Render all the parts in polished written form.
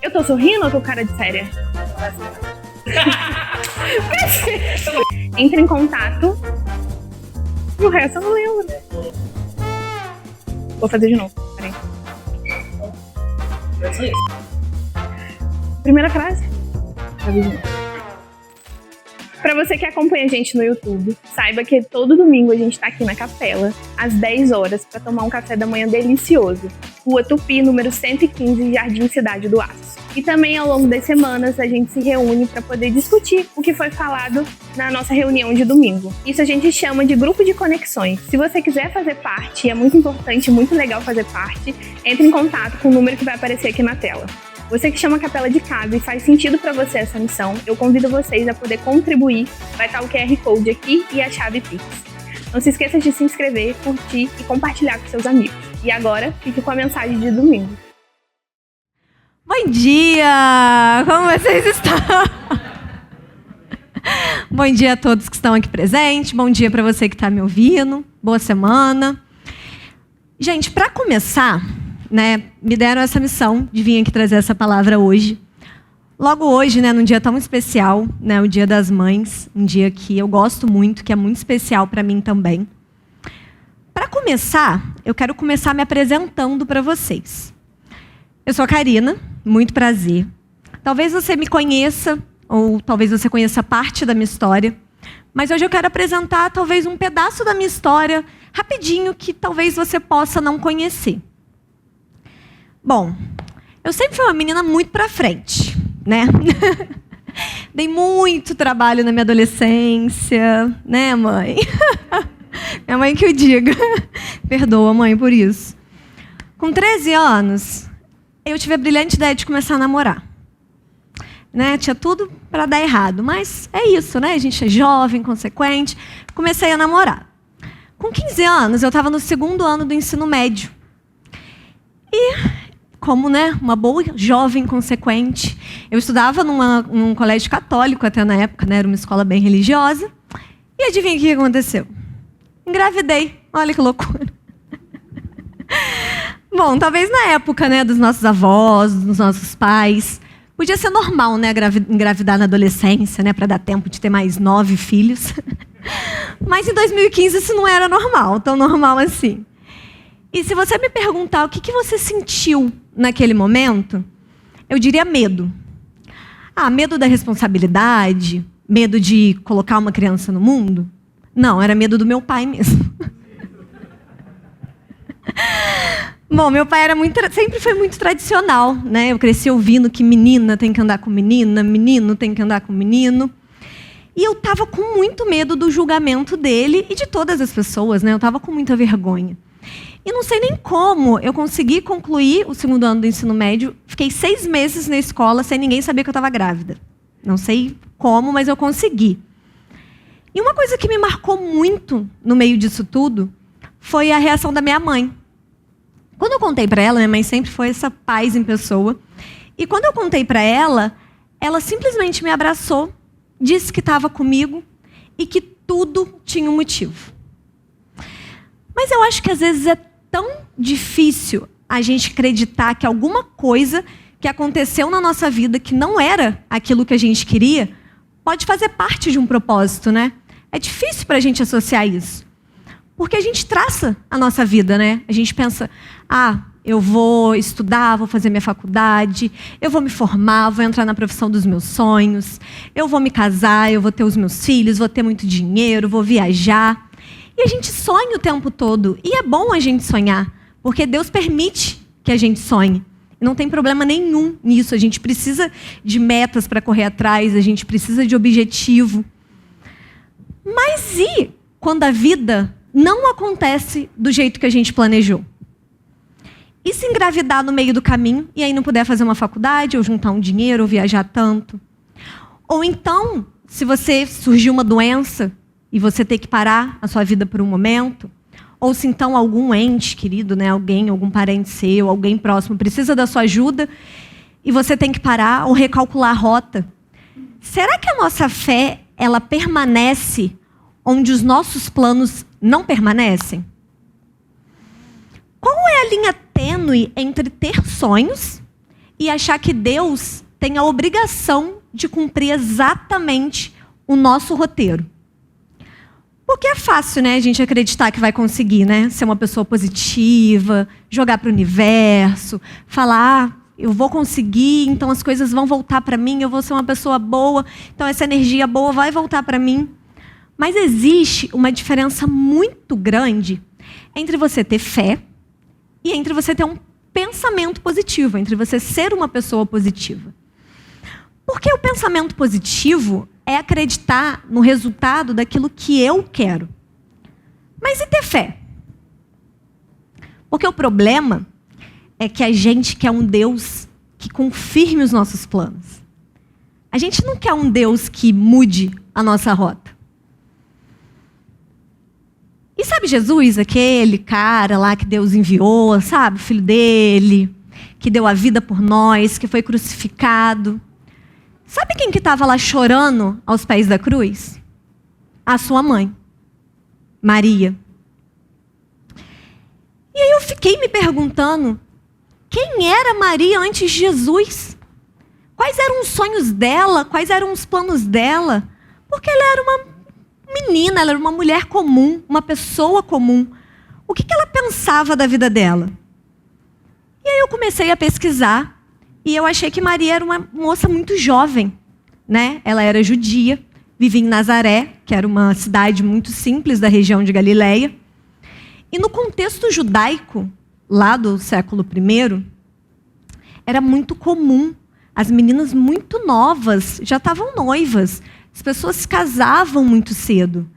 Eu tô sorrindo ou tô cara de séria? Entre em contato. E o resto eu não lembro. Vou fazer de novo. Peraí. Primeira frase. Pra você que acompanha a gente no YouTube, saiba que todo domingo a gente tá aqui na capela, às 10 horas, pra tomar um café da manhã delicioso. Rua Tupi, número 115, Jardim Cidade do Aço. E também ao longo das semanas a gente se reúne para poder discutir o que foi falado na nossa reunião de domingo. Isso a gente chama de grupo de conexões. Se você quiser fazer parte, é muito importante, muito legal fazer parte, entre em contato com o número que vai aparecer aqui na tela. Você que chama a capela de casa e faz sentido para você essa missão, eu convido vocês a poder contribuir. Vai estar o QR Code aqui e a chave Pix. Não se esqueça de se inscrever, curtir e compartilhar com seus amigos. E agora, fique com a mensagem de domingo. Bom dia! Como vocês estão? Bom dia a todos que estão aqui presentes. Bom dia para você que está me ouvindo. Boa semana. Gente, para começar, né, me deram essa missão de vir aqui trazer essa palavra hoje. Logo hoje, né, num dia tão especial, né, o Dia das Mães, um dia que eu gosto muito, que é muito especial para mim também. Para começar, eu quero começar me apresentando para vocês. Eu sou a Karina, muito prazer. Talvez você me conheça, ou talvez você conheça parte da minha história, mas hoje eu quero apresentar talvez um pedaço da minha história, rapidinho, que talvez você possa não conhecer. Bom, eu sempre fui uma menina muito pra frente, né? Dei muito trabalho na minha adolescência, né, mãe? Minha mãe que o diga. Perdoa, mãe, por isso. Com 13 anos, eu tive a brilhante ideia de começar a namorar. Né? Tinha tudo para dar errado, mas é isso, né? A gente é jovem, consequente. Comecei a namorar. Com 15 anos, eu estava no 2º ano do ensino médio. E, como, né, uma boa jovem consequente, eu estudava num colégio católico até na época, né? Era uma escola bem religiosa. E adivinha o que aconteceu? Engravidei. Olha que loucura. Bom, talvez na época, né, dos nossos avós, dos nossos pais, podia ser normal, né, engravidar na adolescência, né, para dar tempo de ter mais 9 filhos. Mas em 2015 isso não era normal, tão normal assim. E se você me perguntar o que você sentiu naquele momento, eu diria medo. Medo da responsabilidade, medo de colocar uma criança no mundo? Não, era medo do meu pai mesmo. Bom, meu pai sempre foi muito tradicional, né? Eu cresci ouvindo que menina tem que andar com menina, menino tem que andar com menino. E eu estava com muito medo do julgamento dele e de todas as pessoas, né? Eu estava com muita vergonha. E não sei nem como eu consegui concluir o 2º ano do ensino médio. Fiquei 6 meses na escola sem ninguém saber que eu estava grávida. Não sei como, mas eu consegui. E uma coisa que me marcou muito no meio disso tudo foi a reação da minha mãe. Quando eu contei para ela, minha mãe sempre foi essa paz em pessoa. E quando eu contei para ela, ela simplesmente me abraçou, disse que estava comigo e que tudo tinha um motivo. Mas eu acho que às vezes é tão difícil a gente acreditar que alguma coisa que aconteceu na nossa vida que não era aquilo que a gente queria, pode fazer parte de um propósito, né? É difícil para a gente associar isso. Porque a gente traça a nossa vida, né? A gente pensa, eu vou estudar, vou fazer minha faculdade, eu vou me formar, vou entrar na profissão dos meus sonhos, eu vou me casar, eu vou ter os meus filhos, vou ter muito dinheiro, vou viajar. E a gente sonha o tempo todo. E é bom a gente sonhar, porque Deus permite que a gente sonhe. Não tem problema nenhum nisso. A gente precisa de metas para correr atrás, a gente precisa de objetivo. Mas e quando a vida não acontece do jeito que a gente planejou? E se engravidar no meio do caminho e aí não puder fazer uma faculdade, ou juntar um dinheiro, ou viajar tanto? Ou então, se você surgiu uma doença e você ter que parar a sua vida por um momento, ou se então algum ente querido, né, algum parente seu, alguém próximo precisa da sua ajuda e você tem que parar ou recalcular a rota. Será que a nossa fé, ela permanece onde os nossos planos não permanecem? Qual é a linha tênue entre ter sonhos e achar que Deus tem a obrigação de cumprir exatamente o nosso roteiro. Porque é fácil, né, a gente acreditar que vai conseguir, né, ser uma pessoa positiva, jogar para o universo, falar, eu vou conseguir, então as coisas vão voltar para mim, eu vou ser uma pessoa boa, então essa energia boa vai voltar para mim. Mas existe uma diferença muito grande entre você ter fé e entre você ter um pensamento positivo, entre você ser uma pessoa positiva. Porque o pensamento positivo é acreditar no resultado daquilo que eu quero. Mas e ter fé? Porque o problema é que a gente quer um Deus que confirme os nossos planos. A gente não quer um Deus que mude a nossa rota. E sabe Jesus, aquele cara lá que Deus enviou, sabe? O filho dele, que deu a vida por nós, que foi crucificado. Sabe quem que estava lá chorando aos pés da cruz? A sua mãe, Maria. E aí eu fiquei me perguntando, quem era Maria antes de Jesus? Quais eram os sonhos dela? Quais eram os planos dela? Porque ela era uma menina, ela era uma mulher comum, uma pessoa comum. O que ela pensava da vida dela? E aí eu comecei a pesquisar e eu achei que Maria era uma moça muito jovem, né? Ela era judia, vivia em Nazaré, que era uma cidade muito simples da região de Galileia. E no contexto judaico, lá do século I, era muito comum. As meninas muito novas já estavam noivas. As pessoas se casavam muito cedo,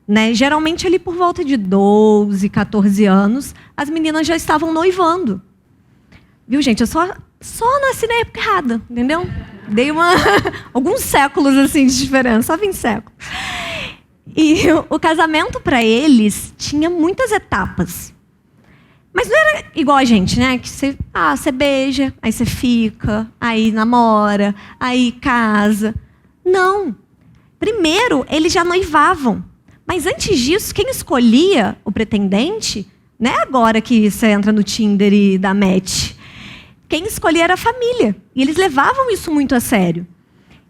né? Geralmente ali por volta de 12, 14 anos, as meninas já estavam noivando. Viu, gente? Eu só nasci na época errada, entendeu? Dei alguns séculos assim de diferença, só 20 séculos. E o casamento para eles tinha muitas etapas. Mas não era igual a gente, né? Que você beija, aí você fica, aí namora, aí casa. Não. Primeiro, eles já noivavam. Mas antes disso, quem escolhia o pretendente, não é agora que você entra no Tinder e dá match. Quem escolhia era a família. E eles levavam isso muito a sério.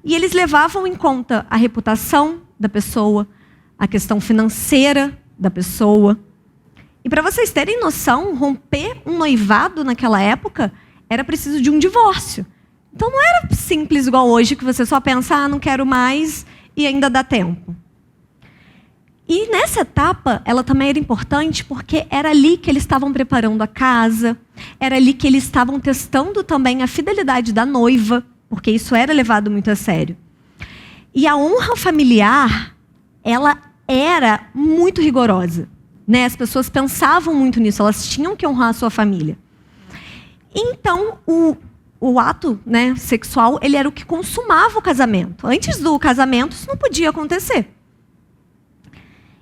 E eles levavam em conta a reputação da pessoa, a questão financeira da pessoa. E para vocês terem noção, romper um noivado naquela época era preciso de um divórcio. Então não era simples igual hoje, que você só pensa, não quero mais e ainda dá tempo. E nessa etapa, ela também era importante porque era ali que eles estavam preparando a casa, era ali que eles estavam testando também a fidelidade da noiva, porque isso era levado muito a sério. E a honra familiar, ela era muito rigorosa, né? As pessoas pensavam muito nisso, elas tinham que honrar a sua família. Então, o ato, né, sexual, ele era o que consumava o casamento. Antes do casamento, isso não podia acontecer.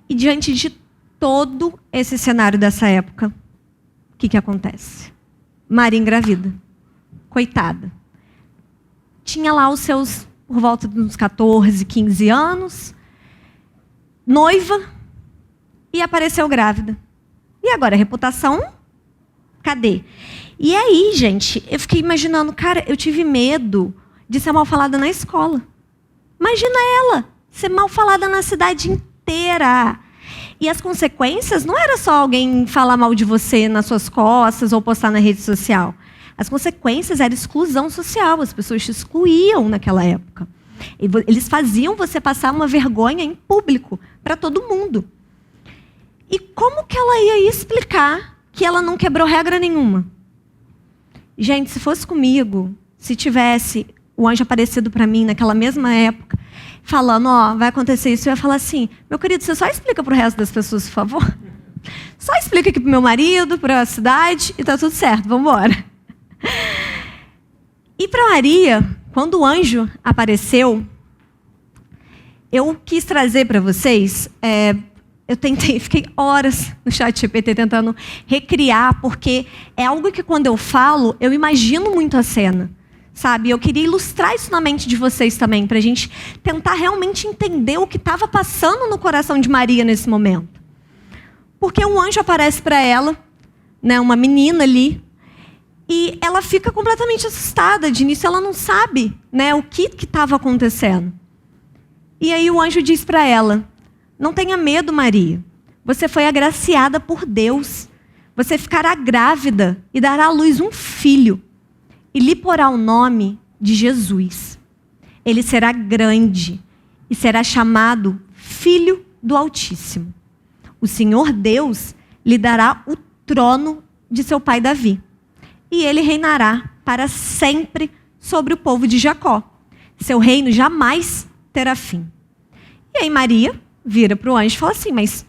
E diante de todo esse cenário dessa época, o que acontece? Maria engravida. Coitada. Tinha lá os seus, por volta dos 14, 15 anos, noiva, e apareceu grávida. E agora, a reputação? Cadê? E aí, gente, eu fiquei imaginando, cara, eu tive medo de ser mal falada na escola. Imagina ela ser mal falada na cidade inteira. E as consequências não era só alguém falar mal de você nas suas costas ou postar na rede social. As consequências eram exclusão social. As pessoas te excluíam naquela época. Eles faziam você passar uma vergonha em público para todo mundo. E como que ela ia explicar que ela não quebrou regra nenhuma? Gente, se fosse comigo, se tivesse o anjo aparecido para mim naquela mesma época, falando, vai acontecer isso, eu ia falar assim, meu querido, você só explica para o resto das pessoas, por favor? Só explica aqui para o meu marido, para a cidade, e tá tudo certo, vamos embora. E para Maria, quando o anjo apareceu, eu quis trazer para vocês, fiquei horas no ChatGPT tentando recriar, porque é algo que quando eu falo, eu imagino muito a cena. Sabe, eu queria ilustrar isso na mente de vocês também, para a gente tentar realmente entender o que estava passando no coração de Maria nesse momento. Porque um anjo aparece para ela, né, uma menina ali, E ela fica completamente assustada. De início ela não sabe, né, o que estava acontecendo. E aí o anjo diz para ela: não tenha medo, Maria. Você foi agraciada por Deus. Você ficará grávida e dará à luz um filho. E lhe porá o nome de Jesus. Ele será grande e será chamado Filho do Altíssimo. O Senhor Deus lhe dará o trono de seu pai Davi. E ele reinará para sempre sobre o povo de Jacó. Seu reino jamais terá fim. E aí Maria vira para o anjo e fala assim: mas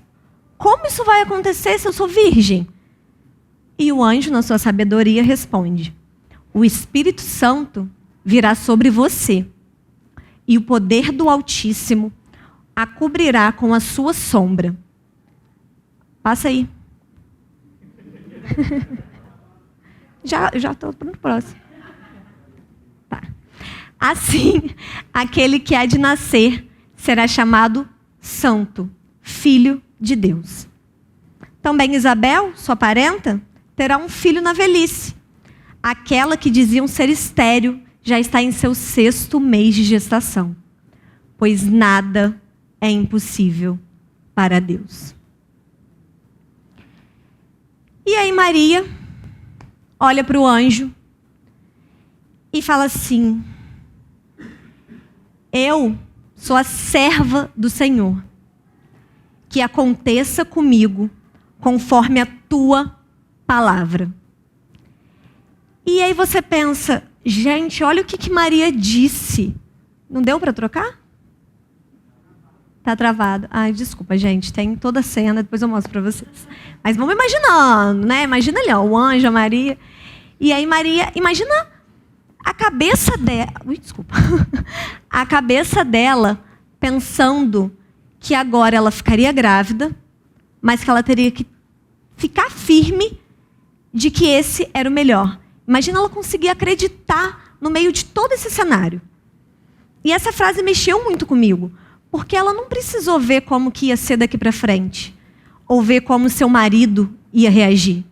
como isso vai acontecer se eu sou virgem? E o anjo, na sua sabedoria, responde: o Espírito Santo virá sobre você, e o poder do Altíssimo a cobrirá com a sua sombra. Passa aí. Já estou no próximo. Tá. Assim, aquele que há de nascer será chamado Santo, Filho de Deus. Também Isabel, sua parenta, terá um filho na velhice. Aquela que diziam ser estéril já está em seu 6º mês de gestação, pois nada é impossível para Deus. E aí Maria olha para o anjo e fala assim: eu sou a serva do Senhor, que aconteça comigo conforme a tua palavra. E aí você pensa: gente, olha o que Maria disse. Não deu para trocar? Tá travado. Ai, desculpa, gente. Tem toda a cena, depois eu mostro para vocês. Mas vamos imaginando, né? Imagina ali, ó, o anjo, a Maria. E aí Maria, imagina a cabeça dela. Ui, desculpa. A cabeça dela pensando que agora ela ficaria grávida, mas que ela teria que ficar firme de que esse era o melhor. Imagina ela conseguir acreditar no meio de todo esse cenário. E essa frase mexeu muito comigo, porque ela não precisou ver como que ia ser daqui para frente, ou ver como seu marido ia reagir,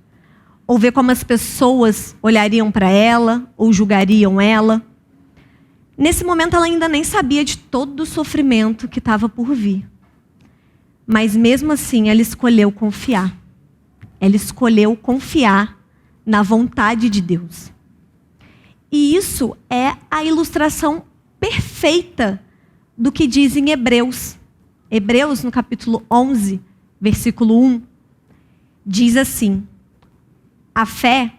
ou ver como as pessoas olhariam para ela, ou julgariam ela. Nesse momento ela ainda nem sabia de todo o sofrimento que estava por vir. Mas mesmo assim ela escolheu confiar. Ela escolheu confiar na vontade de Deus. E isso é a ilustração perfeita do que diz em Hebreus. Hebreus, no capítulo 11, versículo 1, diz assim: a fé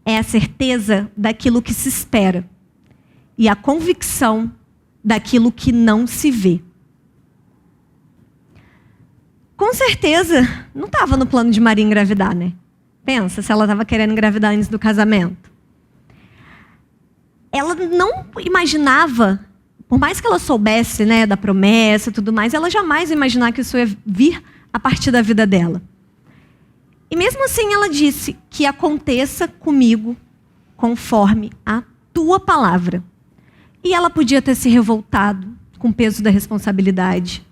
é a certeza daquilo que se espera e a convicção daquilo que não se vê. Com certeza, não estava no plano de Maria engravidar, né? Pensa, se ela estava querendo engravidar antes do casamento. Ela não imaginava, por mais que ela soubesse, né, da promessa e tudo mais, ela jamais ia imaginar que isso ia vir a partir da vida dela. E mesmo assim ela disse: que aconteça comigo conforme a tua palavra. E ela podia ter se revoltado com o peso da responsabilidade.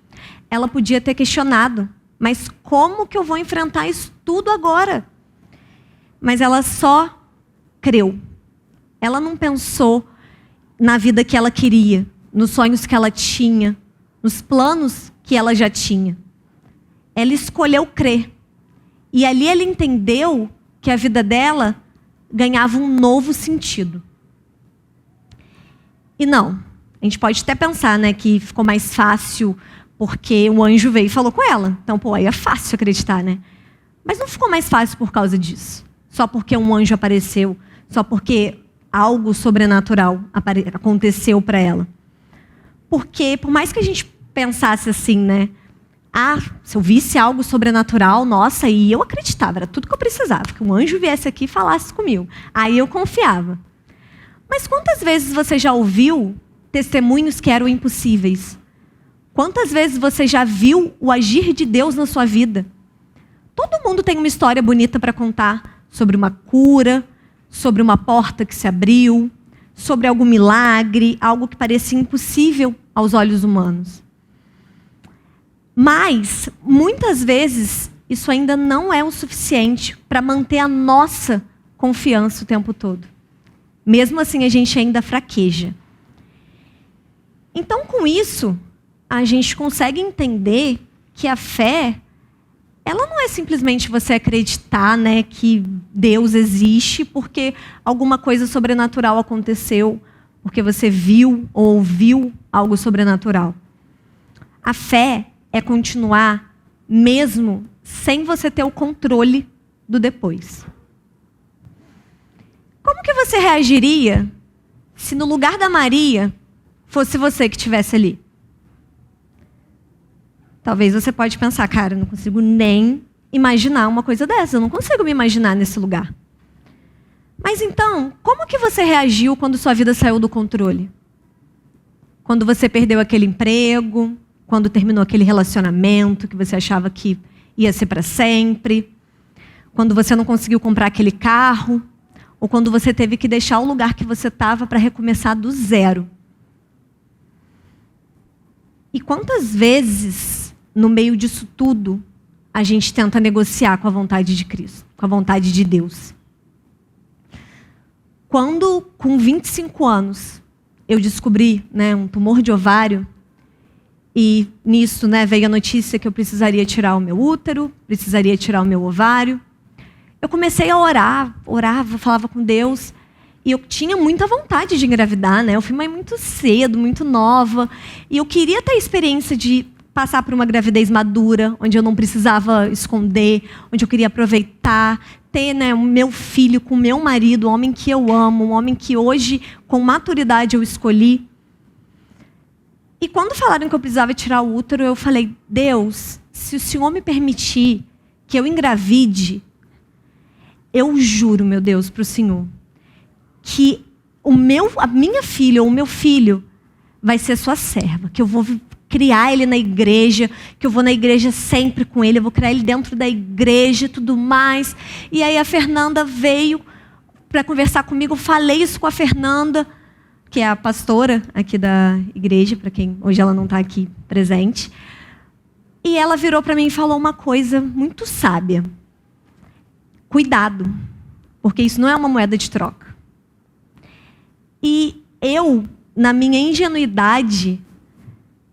Ela podia ter questionado: mas como que eu vou enfrentar isso tudo agora? Mas ela só creu. Ela não pensou na vida que ela queria, nos sonhos que ela tinha, nos planos que ela já tinha. Ela escolheu crer. E ali ela entendeu que a vida dela ganhava um novo sentido. E não, a gente pode até pensar, né, que ficou mais fácil porque o anjo veio e falou com ela. Então, pô, aí é fácil acreditar, né? Mas não ficou mais fácil por causa disso. Só porque um anjo apareceu, só porque algo sobrenatural aconteceu para ela. Porque, por mais que a gente pensasse assim, né? Ah, se eu visse algo sobrenatural, nossa, e eu acreditava, era tudo que eu precisava. Que um anjo viesse aqui e falasse comigo. Aí eu confiava. Mas quantas vezes você já ouviu testemunhos que eram impossíveis? Quantas vezes você já viu o agir de Deus na sua vida? Todo mundo tem uma história bonita para contar sobre uma cura, sobre uma porta que se abriu, sobre algum milagre, algo que parecia impossível aos olhos humanos. Mas, muitas vezes, isso ainda não é o suficiente para manter a nossa confiança o tempo todo. Mesmo assim, a gente ainda fraqueja. Então, com isso, a gente consegue entender que a fé, ela não é simplesmente você acreditar, né, que Deus existe porque alguma coisa sobrenatural aconteceu, porque você viu ou ouviu algo sobrenatural. A fé é continuar mesmo sem você ter o controle do depois. Como que você reagiria se no lugar da Maria fosse você que estivesse ali? Talvez você pode pensar, cara, eu não consigo nem imaginar uma coisa dessa. Eu não consigo me imaginar nesse lugar. Mas então, como que você reagiu quando sua vida saiu do controle? Quando você perdeu aquele emprego, quando terminou aquele relacionamento que você achava que ia ser para sempre, quando você não conseguiu comprar aquele carro, ou quando você teve que deixar o lugar que você estava para recomeçar do zero. E quantas vezes, no meio disso tudo, a gente tenta negociar com a vontade de Cristo, com a vontade de Deus? Quando, com 25 anos, eu descobri, né, um tumor de ovário, e nisso, né, veio a notícia que eu precisaria tirar o meu útero, precisaria tirar o meu ovário. Eu comecei a orar, orava, falava com Deus, e eu tinha muita vontade de engravidar, né? Eu fui mãe muito cedo, muito nova, e eu queria ter a experiência de passar por uma gravidez madura, onde eu não precisava esconder, onde eu queria aproveitar, ter, né, o meu filho com o meu marido, o homem que eu amo, um homem que hoje, com maturidade, eu escolhi. E quando falaram que eu precisava tirar o útero, eu falei, Deus, se o Senhor me permitir que eu engravide, eu juro, meu Deus, para o Senhor, que a minha filha ou o meu filho vai ser sua serva, que eu vou criar ele na igreja, que eu vou na igreja sempre com ele, eu vou criar ele dentro da igreja e tudo mais. E aí a Fernanda veio para conversar comigo, eu falei isso com a Fernanda, que é a pastora aqui da igreja, para quem hoje ela não está aqui presente. E ela virou para mim e falou uma coisa muito sábia. Cuidado, porque isso não é uma moeda de troca. E eu, na minha ingenuidade,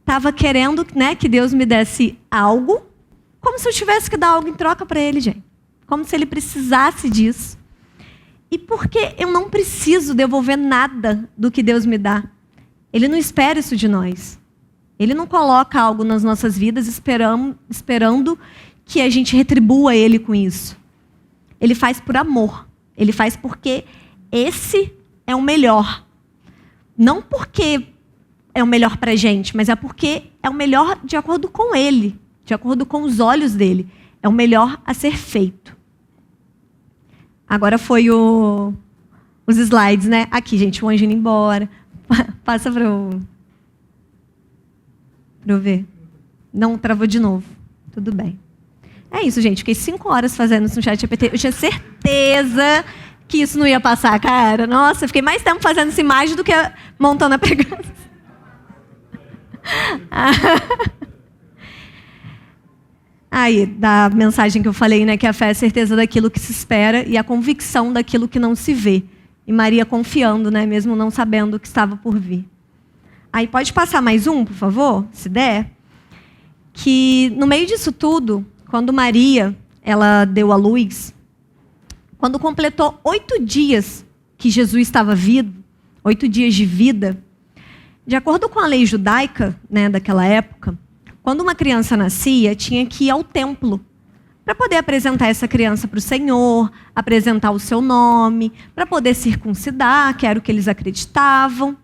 estava querendo, né, que Deus me desse algo, como se eu tivesse que dar algo em troca para ele, gente. Como se ele precisasse disso. E porque eu não preciso devolver nada do que Deus me dá. Ele não espera isso de nós. Ele não coloca algo nas nossas vidas esperando que a gente retribua ele com isso. Ele faz por amor. Ele faz porque esse é o melhor. Não porque é o melhor para a gente, mas é porque é o melhor de acordo com ele, de acordo com os olhos dele. É o melhor a ser feito. Agora foi os slides, né? Aqui, gente, o anjo indo embora. Passa para eu ver. Não, travou de novo. Tudo bem. É isso, gente. Fiquei 5 horas fazendo isso no ChatGPT. Eu tinha certeza que isso não ia passar, cara. Nossa, eu fiquei mais tempo fazendo essa imagem do que montando a pregação. Aí, da mensagem que eu falei, né, que a fé é a certeza daquilo que se espera e a convicção daquilo que não se vê. E Maria confiando, né, mesmo não sabendo o que estava por vir. Aí, pode passar mais um, por favor, se der? Que no meio disso tudo, quando Maria, ela deu à luz, quando completou 8 dias que Jesus estava vivo, 8 dias de vida, de acordo com a lei judaica, né, daquela época, quando uma criança nascia, tinha que ir ao templo para poder apresentar essa criança para o Senhor, apresentar o seu nome, para poder circuncidar, que era o que eles acreditavam.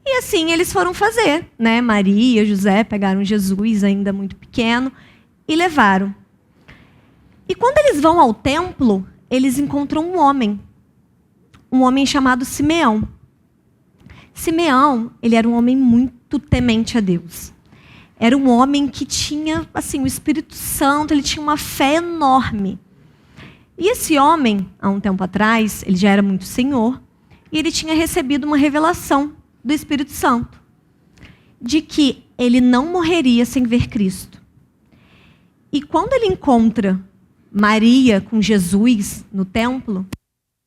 E assim eles foram fazer, né? Maria, José pegaram Jesus ainda muito pequeno e levaram. E quando eles vão ao templo, eles encontram um homem chamado Simeão. Simeão, ele era um homem muito temente a Deus. Era um homem que tinha, assim, o Espírito Santo, ele tinha uma fé enorme. E esse homem, há um tempo atrás, ele já era muito senhor, e ele tinha recebido uma revelação do Espírito Santo, de que ele não morreria sem ver Cristo. E quando ele encontra Maria com Jesus no templo,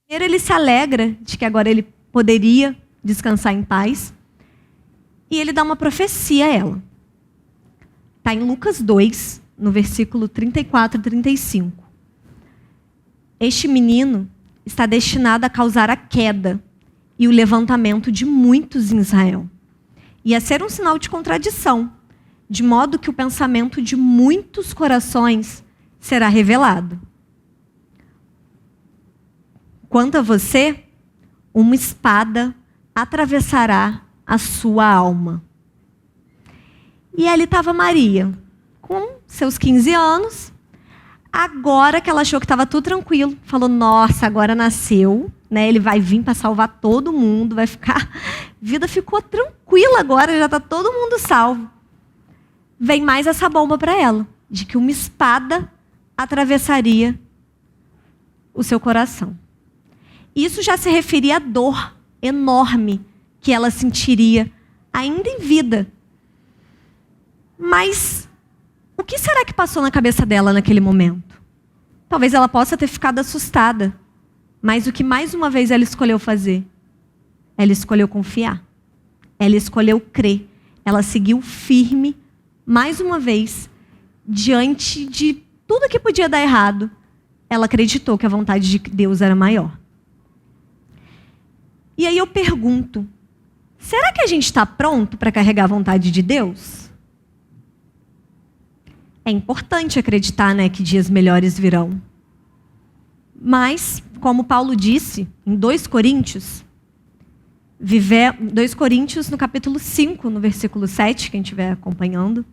Primeiro, ele se alegra de que agora ele poderia descansar em paz. E ele dá uma profecia a ela. Está em Lucas 2, no versículo 34 e 35. Este menino está destinado a causar a queda e o levantamento de muitos em Israel, e a ser um sinal de contradição, de modo que o pensamento de muitos corações será revelado. Quanto a você, uma espada atravessará a sua alma. E ali estava Maria, com seus 15 anos. Agora que ela achou que estava tudo tranquilo, falou, nossa, agora nasceu, né? Ele vai vir para salvar todo mundo, vai ficar... A vida ficou tranquila agora, já está todo mundo salvo. Vem mais essa bomba para ela, de que uma espada atravessaria o seu coração. Isso já se referia à dor enorme que ela sentiria ainda em vida. Mas o que será que passou na cabeça dela naquele momento? Talvez ela possa ter ficado assustada. Mas o que mais uma vez ela escolheu fazer? Ela escolheu confiar. Ela escolheu crer. Ela seguiu firme, mais uma vez, diante de tudo que podia dar errado. Ela acreditou que a vontade de Deus era maior. E aí eu pergunto, será que a gente está pronto para carregar a vontade de Deus? É importante acreditar, né, que dias melhores virão. Mas, como Paulo disse em 2 Coríntios, 2 Coríntios no capítulo 5, no versículo 7, quem estiver acompanhando,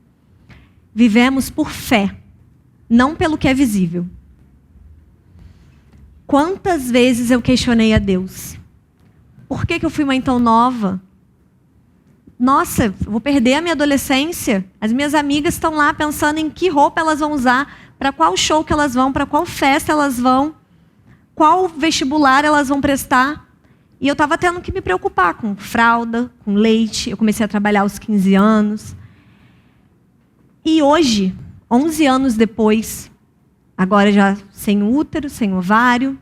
vivemos por fé, não pelo que é visível. Quantas vezes eu questionei a Deus? Por que eu fui mãe tão nova? Nossa, vou perder a minha adolescência. As minhas amigas estão lá pensando em que roupa elas vão usar, para qual show que elas vão, para qual festa elas vão, qual vestibular elas vão prestar. E eu estava tendo que me preocupar com fralda, com leite. Eu comecei a trabalhar aos 15 anos. E hoje, 11 anos depois, agora já sem útero, sem ovário,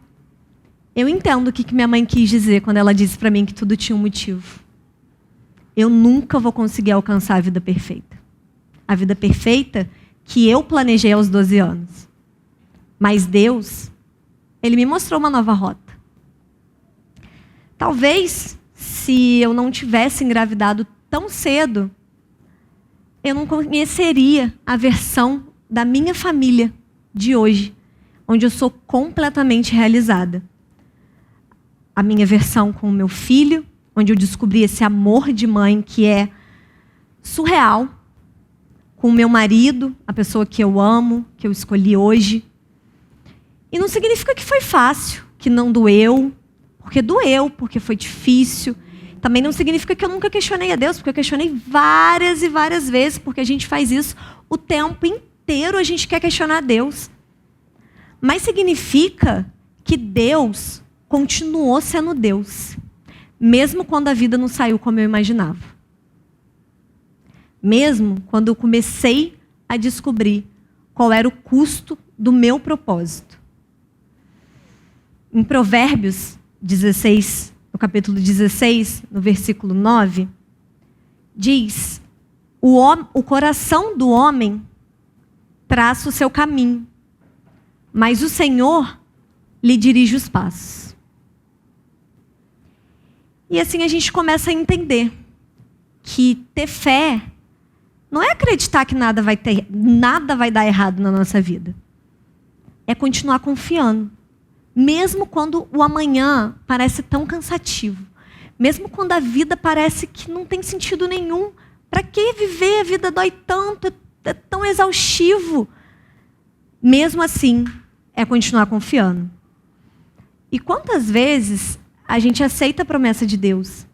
eu entendo o que minha mãe quis dizer quando ela disse para mim que tudo tinha um motivo. Eu nunca vou conseguir alcançar a vida perfeita. A vida perfeita que eu planejei aos 12 anos. Mas Deus, Ele me mostrou uma nova rota. Talvez, se eu não tivesse engravidado tão cedo, eu não conheceria a versão da minha família de hoje, onde eu sou completamente realizada. A minha versão com o meu filho, onde eu descobri esse amor de mãe que é surreal, com o meu marido, a pessoa que eu amo, que eu escolhi hoje. E não significa que foi fácil, que não doeu, porque foi difícil. Também não significa que eu nunca questionei a Deus, porque eu questionei várias e várias vezes, porque a gente faz isso o tempo inteiro, a gente quer questionar a Deus. Mas significa que Deus continuou sendo Deus, mesmo quando a vida não saiu como eu imaginava. Mesmo quando eu comecei a descobrir qual era o custo do meu propósito. Em Provérbios 16, no capítulo 16, no versículo 9, diz: o coração do homem traça o seu caminho, mas o Senhor lhe dirige os passos. E assim a gente começa a entender que ter fé não é acreditar que nada vai dar errado na nossa vida. É continuar confiando. Mesmo quando o amanhã parece tão cansativo. Mesmo quando a vida parece que não tem sentido nenhum. Para que viver? A vida dói tanto, é tão exaustivo. Mesmo assim, é continuar confiando. E quantas vezes a gente aceita a promessa de Deus?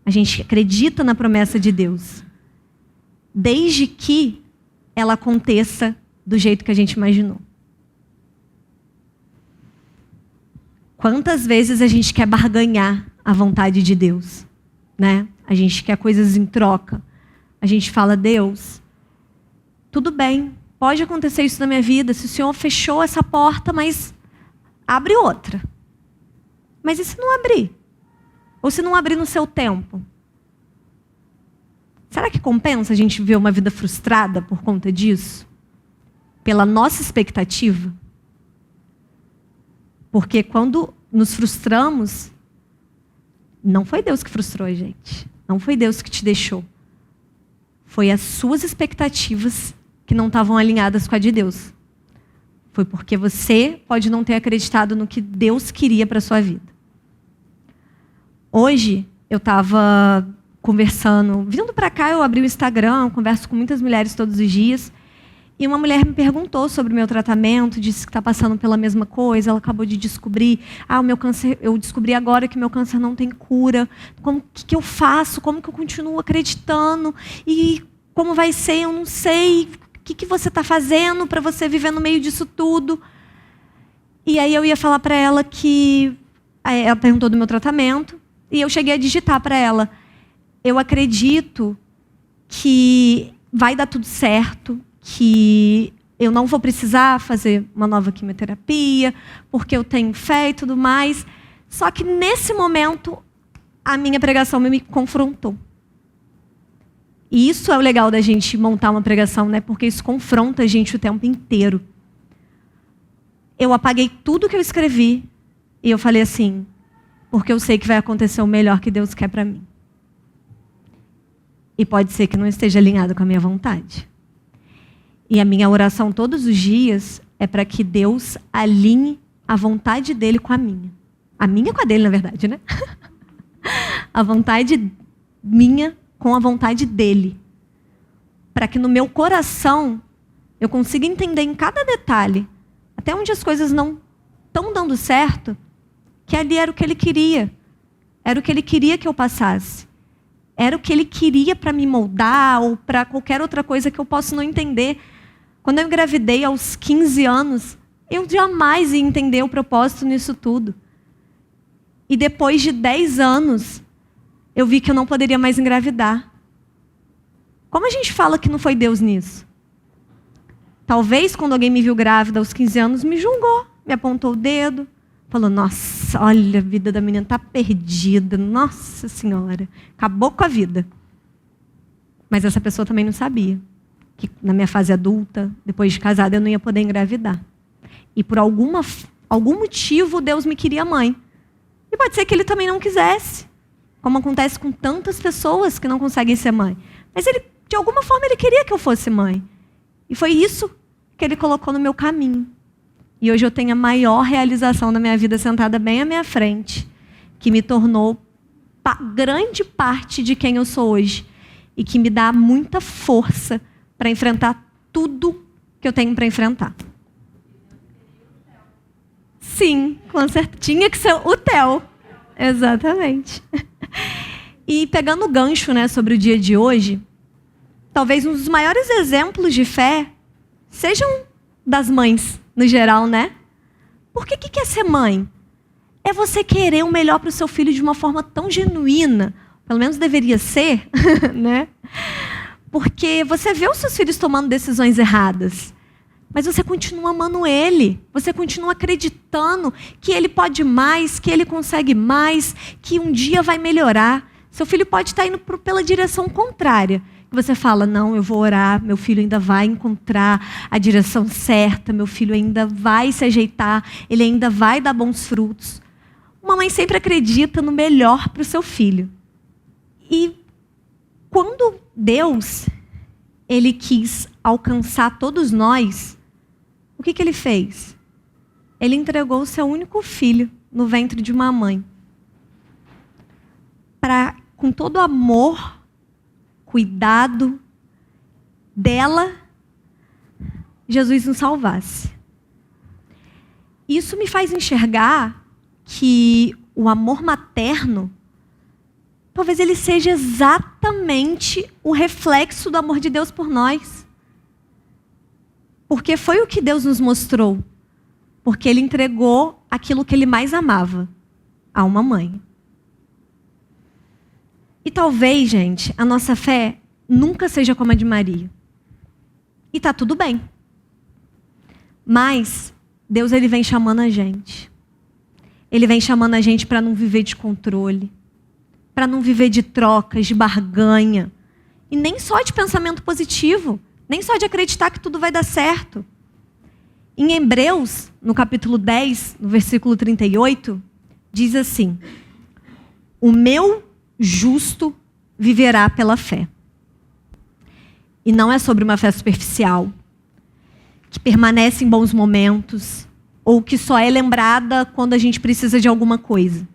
A gente acredita na promessa de Deus, desde que ela aconteça do jeito que a gente imaginou. Quantas vezes a gente quer barganhar a vontade de Deus, né? A gente quer coisas em troca. A gente fala: Deus, tudo bem, pode acontecer isso na minha vida, se o Senhor fechou essa porta, mas abre outra. Mas e se não abrir? Ou se não abrir no seu tempo? Será que compensa a gente viver uma vida frustrada por conta disso? Pela nossa expectativa? Porque quando nos frustramos, não foi Deus que frustrou a gente. Não foi Deus que te deixou. Foi as suas expectativas que não estavam alinhadas com a de Deus. Foi porque você pode não ter acreditado no que Deus queria para a sua vida. Hoje, eu estava conversando, vindo para cá, eu abri o Instagram, converso com muitas mulheres todos os dias, e uma mulher me perguntou sobre o meu tratamento, disse que está passando pela mesma coisa, ela acabou de descobrir, o meu câncer, eu descobri agora que meu câncer não tem cura, como que eu faço, como que eu continuo acreditando, e como vai ser, eu não sei, o que você está fazendo para você viver no meio disso tudo? E aí eu ia falar para ela que, ela perguntou do meu tratamento, e eu cheguei a digitar para ela, eu acredito que vai dar tudo certo, que eu não vou precisar fazer uma nova quimioterapia, porque eu tenho fé e tudo mais. Só que nesse momento, a minha pregação me confrontou. E isso é o legal da gente montar uma pregação, né? Porque isso confronta a gente o tempo inteiro. Eu apaguei tudo que eu escrevi e eu falei assim, porque eu sei que vai acontecer o melhor que Deus quer para mim. E pode ser que não esteja alinhado com a minha vontade. E a minha oração todos os dias é para que Deus alinhe a vontade dele com a minha. A minha com a dele, na verdade, né? A vontade minha com a vontade dele. Para que no meu coração eu consiga entender em cada detalhe, até onde as coisas não estão dando certo, que ali era o que ele queria. Era o que ele queria que eu passasse. Era o que ele queria para me moldar ou para qualquer outra coisa que eu possa não entender. Quando eu engravidei aos 15 anos, eu jamais ia entender o propósito nisso tudo. E depois de 10 anos, eu vi que eu não poderia mais engravidar. Como a gente fala que não foi Deus nisso? Talvez quando alguém me viu grávida aos 15 anos, me julgou, me apontou o dedo, falou, nossa, olha, a vida da menina está perdida, nossa senhora, acabou com a vida. Mas essa pessoa também não sabia que na minha fase adulta, depois de casada, eu não ia poder engravidar. E por algum motivo, Deus me queria mãe. E pode ser que ele também não quisesse, como acontece com tantas pessoas que não conseguem ser mãe. Mas ele, de alguma forma, ele queria que eu fosse mãe. E foi isso que ele colocou no meu caminho. E hoje eu tenho a maior realização da minha vida sentada bem à minha frente, que me tornou grande parte de quem eu sou hoje e que me dá muita força para enfrentar tudo que eu tenho para enfrentar. Sim, com certeza. Tinha que ser o Theo. Exatamente. E pegando o gancho, né, sobre o dia de hoje, talvez um dos maiores exemplos de fé sejam das mães, no geral, né? Porque o que é ser mãe? É você querer o melhor para o seu filho de uma forma tão genuína, pelo menos deveria ser, né? Porque você vê os seus filhos tomando decisões erradas, mas você continua amando ele, você continua acreditando que ele pode mais, que ele consegue mais, que um dia vai melhorar. Seu filho pode estar indo pela direção contrária. Você fala, não, eu vou orar, meu filho ainda vai encontrar a direção certa, meu filho ainda vai se ajeitar, ele ainda vai dar bons frutos. Uma mãe sempre acredita no melhor para o seu filho. E quando Deus, ele quis alcançar todos nós, o que ele fez? Ele entregou o seu único filho no ventre de uma mãe. Para, com todo amor, cuidado dela, Jesus nos salvasse. Isso me faz enxergar que o amor materno, talvez ele seja exatamente o reflexo do amor de Deus por nós. Porque foi o que Deus nos mostrou. Porque ele entregou aquilo que ele mais amava, a uma mãe. E talvez, gente, a nossa fé nunca seja como a de Maria. E tá tudo bem. Mas Deus, ele vem chamando a gente. Ele vem chamando a gente para não viver de controle, para não viver de trocas, de barganha. E nem só de pensamento positivo, nem só de acreditar que tudo vai dar certo. Em Hebreus, no capítulo 10, no versículo 38, diz assim: o meu justo viverá pela fé. E não é sobre uma fé superficial, que permanece em bons momentos, ou que só é lembrada quando a gente precisa de alguma coisa.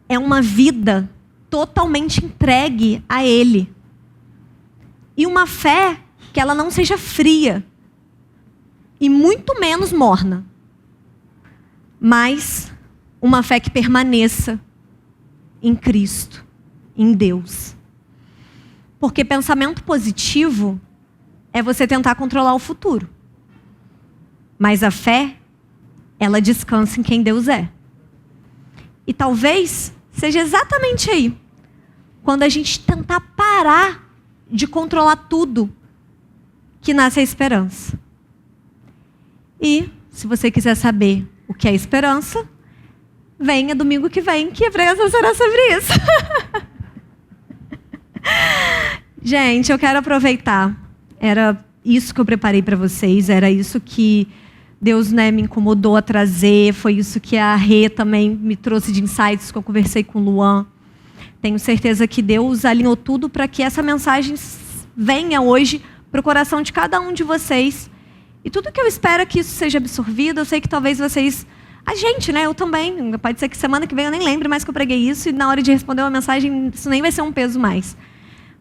É uma vida totalmente entregue a Ele. E uma fé que ela não seja fria, e muito menos morna, mas uma fé que permaneça em Cristo, em Deus. Porque pensamento positivo é você tentar controlar o futuro. Mas a fé, ela descansa em quem Deus é. E talvez seja exatamente aí, quando a gente tentar parar de controlar tudo, que nasce a esperança. E, se você quiser saber o que é esperança, venha domingo que vem, que a pregação será sobre isso. Gente, eu quero aproveitar. Era isso que eu preparei para vocês, era isso que Deus, me incomodou a trazer, foi isso que a Rê também me trouxe de insights que eu conversei com o Luan. Tenho certeza que Deus alinhou tudo para que essa mensagem venha hoje para o coração de cada um de vocês. E tudo que eu espero é que isso seja absorvido. Eu sei que talvez vocês... A gente, eu também. Pode ser que semana que vem eu nem lembre mais que eu preguei isso e na hora de responder uma mensagem isso nem vai ser um peso mais.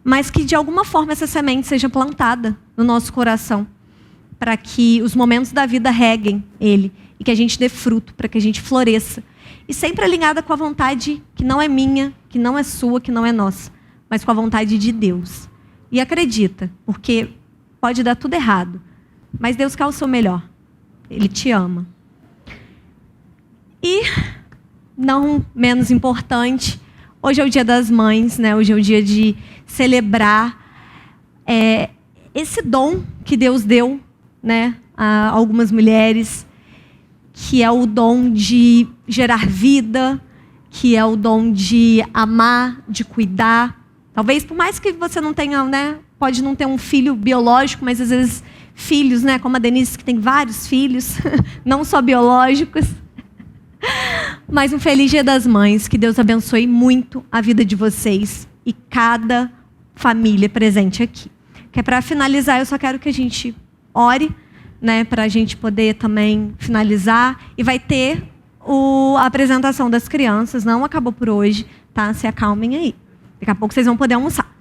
Mas que de alguma forma essa semente seja plantada no nosso coração, para que os momentos da vida reguem ele e que a gente dê fruto, para que a gente floresça. E sempre alinhada com a vontade que não é minha, que não é sua, que não é nossa, mas com a vontade de Deus. E acredita, porque pode dar tudo errado, mas Deus quer o seu melhor. Ele te ama. E, não menos importante, hoje é o Dia das Mães, Hoje é o dia de celebrar esse dom que Deus deu, a algumas mulheres, que é o dom de gerar vida, que é o dom de amar, de cuidar. Talvez, por mais que você não tenha, pode não ter um filho biológico, mas às vezes filhos, como a Denise, que tem vários filhos, não só biológicos. Mas um feliz Dia das Mães, que Deus abençoe muito a vida de vocês e cada família presente aqui. Que para finalizar, eu só quero que a gente ore, para a gente poder também finalizar. E vai ter a apresentação das crianças, não acabou por hoje, tá? Se acalmem aí. Daqui a pouco vocês vão poder almoçar.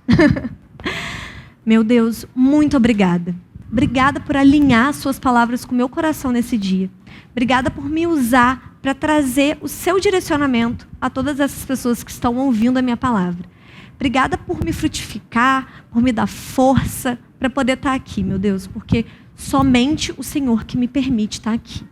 Meu Deus, muito obrigada. Obrigada por alinhar as suas palavras com o meu coração nesse dia. Obrigada por me usar para trazer o seu direcionamento a todas essas pessoas que estão ouvindo a minha palavra. Obrigada por me frutificar, por me dar força para poder estar aqui, meu Deus, porque somente o Senhor que me permite estar aqui.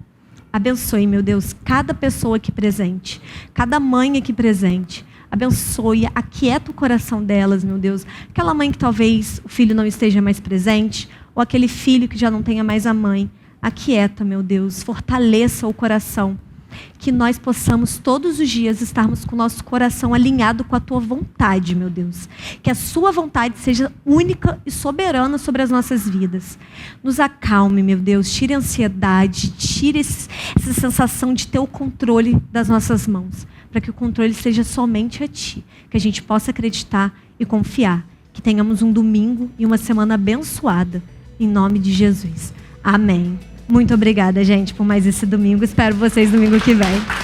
Abençoe, meu Deus, cada pessoa aqui presente, cada mãe aqui presente. Abençoe, aquieta o coração delas, meu Deus. Aquela mãe que talvez o filho não esteja mais presente, ou aquele filho que já não tenha mais a mãe. Aquieta, meu Deus, fortaleça o coração. Que nós possamos todos os dias estarmos com o nosso coração alinhado com a tua vontade, meu Deus. Que a sua vontade seja única e soberana sobre as nossas vidas. Nos acalme, meu Deus. Tire a ansiedade, tire essa sensação de ter o controle das nossas mãos. Para que o controle seja somente a ti. Que a gente possa acreditar e confiar. Que tenhamos um domingo e uma semana abençoada. Em nome de Jesus. Amém. Muito obrigada, gente, por mais esse domingo. Espero vocês domingo que vem.